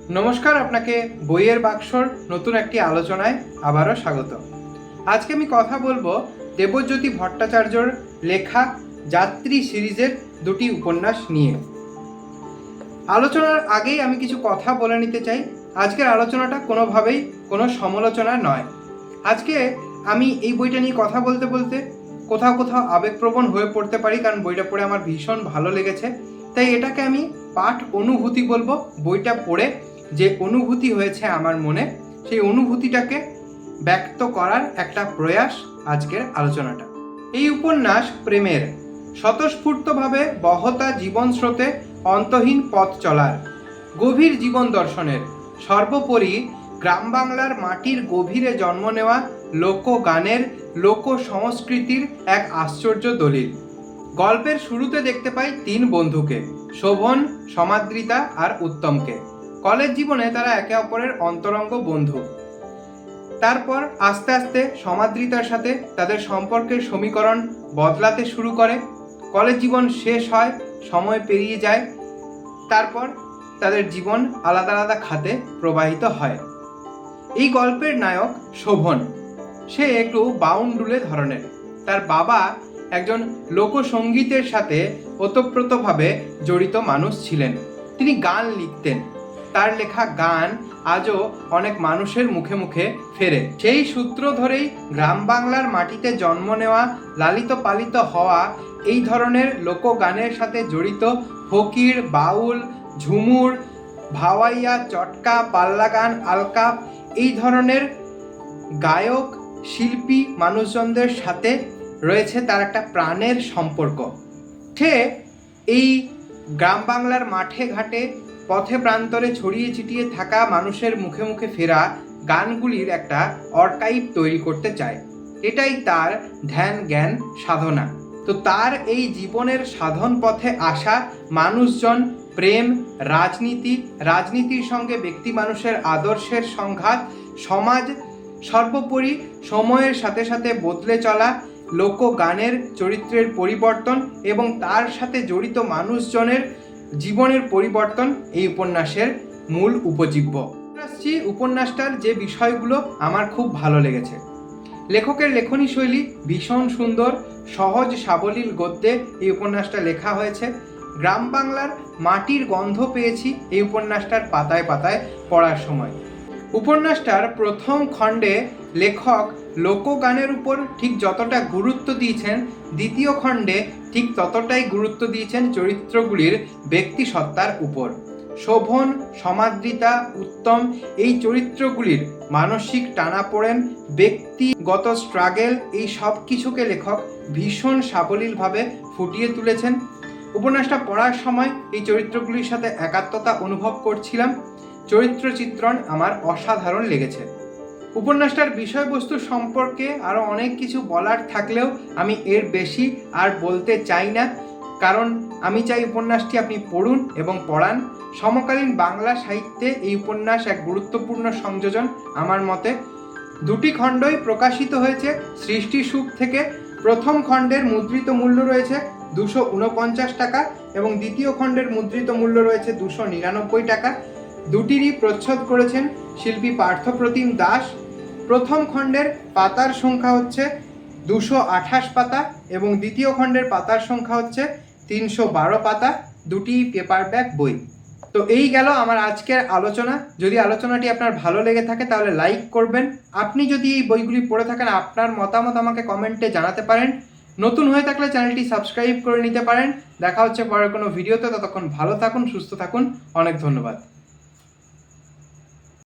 নমস্কার, আপনাকে বইয়ের বাক্সর নতুন একটি আলোচনায় আবারও স্বাগত। আজকে আমি কথা বলবো দেবজ্যোতি ভট্টাচার্যর লেখা যাত্রী সিরিজের দুটি উপন্যাস নিয়ে। আলোচনার আগেই আমি কিছু কথা বলে নিতে চাই। আজকের আলোচনাটা কোনোভাবেই কোনো সমালোচনা নয়। আজকে আমি এই বইটা নিয়ে কথা বলতে বলতে কোথাও কোথাও আবেগপ্রবণ হয়ে পড়তে পারি, কারণ বইটা পড়ে আমার ভীষণ ভালো লেগেছে। তাই এটাকে আমি পাঠ অনুভূতি বলবো। বইটা পড়ে যে অনুভূতি হয়েছে আমার মনে, সেই অনুভূতিটাকে ব্যক্ত করার একটা প্রয়াস আজকের আলোচনাটা। এই উপন্যাস প্রেমের, স্বতঃস্ফূর্তভাবে বহতা জীবন স্রোতে অন্তহীন পথ চলার, গভীর জীবন দর্শনের, সর্বোপরি গ্রাম বাংলার মাটির গভীরে জন্ম নেওয়া লোকগানের, লোক সংস্কৃতির এক আশ্চর্য দলিল। গল্পের শুরুতে দেখতে পাই তিন বন্ধুকে, শোভন, সমাদ্রিতা আর উত্তমকে। কলেজ জীবনে তারা একে অপরের অন্তরঙ্গ বন্ধু। তারপর আস্তে আস্তে সমাদ্রিতার সাথে তাদের সম্পর্কের সমীকরণ বদলাতে শুরু করে। কলেজ জীবন শেষ হয়, সময় পেরিয়ে যায়, তারপর তাদের জীবন আলাদা আলাদা খাতে প্রবাহিত হয়। এই গল্পের নায়ক শোভন, সে একটু বাউন্ডুলে ধরনের। তার বাবা একজন লোকসঙ্গীতের সাথে ওতপ্রোতভাবে জড়িত মানুষ ছিলেন। তিনি গান লিখতেন। তার লেখা গান আজও অনেক মানুষের মুখে মুখে ফেরে। সেই সূত্র ধরেই গ্রাম বাংলার মাটিতে জন্ম নেওয়া, লালিত পালিত হওয়া এই ধরনের লোকগানের সাথে জড়িত ফকির, বাউল, ঝুমুর, ভাওয়াইয়া, চটকা, পাল্লা গান, আলকাপ এই ধরনের গায়ক, শিল্পী মানুষজনদের সাথে রয়েছে তার একটা প্রাণের সম্পর্ক। সে এই গ্রাম বাংলার মাঠে ঘাটে, পথে প্রান্তরে ছড়িয়ে ছিটিয়ে থাকা মানুষের মুখে মুখে ফেরা গানগুলির একটা আর্কাইভ তৈরি করতে চায়। এটাই তার ধ্যান জ্ঞান সাধনা। তো তার এই জীবনের সাধন পথে আসা মানুষজন, প্রেম, রাজনীতি, রাজনীতির সঙ্গে ব্যক্তি মানুষের আদর্শের সংঘাত, সমাজ, সর্বোপরি সময়ের সাথে সাথে বদলে চলা লোকগানের চরিত্রের পরিবর্তন এবং তার সাথে জড়িত মানুষজনের জীবনের পরিবর্তন এই উপন্যাসের মূল উপজীব্য। উপন্যাসটার যে বিষয়গুলো আমার খুব ভালো লেগেছে। লেখকের লেখনী শৈলী ভীষণ সুন্দর, সহজ সাবলীল গদ্যে এই উপন্যাসটা লেখা হয়েছে। গ্রাম বাংলার মাটির গন্ধ পেয়েছি এই উপন্যাসটার পাতায় পাতায় পড়ার সময়। উপন্যাসটার প্রথম খণ্ডে লেখক লোকগানের উপর ঠিক যতটা গুরুত্ব দিয়েছেন, দ্বিতীয় খণ্ডে ঠিক ততটাই গুরুত্ব দিয়েছেন চরিত্রগুলির ব্যক্তিসত্তার উপর। শোভন, সমাদ্রিতা, উত্তম এই চরিত্রগুলির মানসিক টানাপোড়েন, ব্যক্তিগত স্ট্রাগেল এই সব কিছুকে লেখক ভীষণ সাবলীলভাবে ফুটিয়ে তুলেছেন। উপন্যাসটা পড়ার সময় এই চরিত্রগুলির সাথে একাত্মতা অনুভব করছিলাম। চরিত্র চিত্রণ আমার অসাধারণ লেগেছে। উপন্যাসটার বিষয়বস্তু সম্পর্কে আরও অনেক কিছু বলার থাকলেও আমি এর বেশি আর বলতে চাই না, কারণ আমি চাই উপন্যাসটি আপনি পড়ুন এবং পড়ান। সমকালীন বাংলা সাহিত্যে এই উপন্যাস এক গুরুত্বপূর্ণ সংযোজন আমার মতে। দুটি খণ্ডই প্রকাশিত হয়েছে সৃষ্টি সুখ থেকে। প্রথম খণ্ডের মুদ্রিত মূল্য রয়েছে 249 টাকা এবং দ্বিতীয় খণ্ডের মুদ্রিত মূল্য রয়েছে 299 টাকা। দুটিরই প্রচ্ছদ করেছেন শিল্পী পার্থপ্রতিম দাস। প্রথম খণ্ডের পাতার সংখ্যা হচ্ছে 228 পাতা এবং দ্বিতীয় খণ্ডের পাতার সংখ্যা হচ্ছে 312 পাতা। দুটি পেপারব্যাক বই। তো এই গেল আমার আজকের আলোচনা। যদি আলোচনাটি আপনার ভালো লেগে থাকে তাহলে লাইক করবেন। আপনি যদি এই বইগুলি পড়ে থাকেন, আপনার মতামত আমাকে কমেন্টে জানাতে পারেন। নতুন হয়ে থাকলে চ্যানেলটি সাবস্ক্রাইব করে নিতে পারেন। দেখা হচ্ছে পরের কোনো ভিডিওতে। ততক্ষণ ভালো থাকুন, সুস্থ থাকুন। অনেক ধন্যবাদ।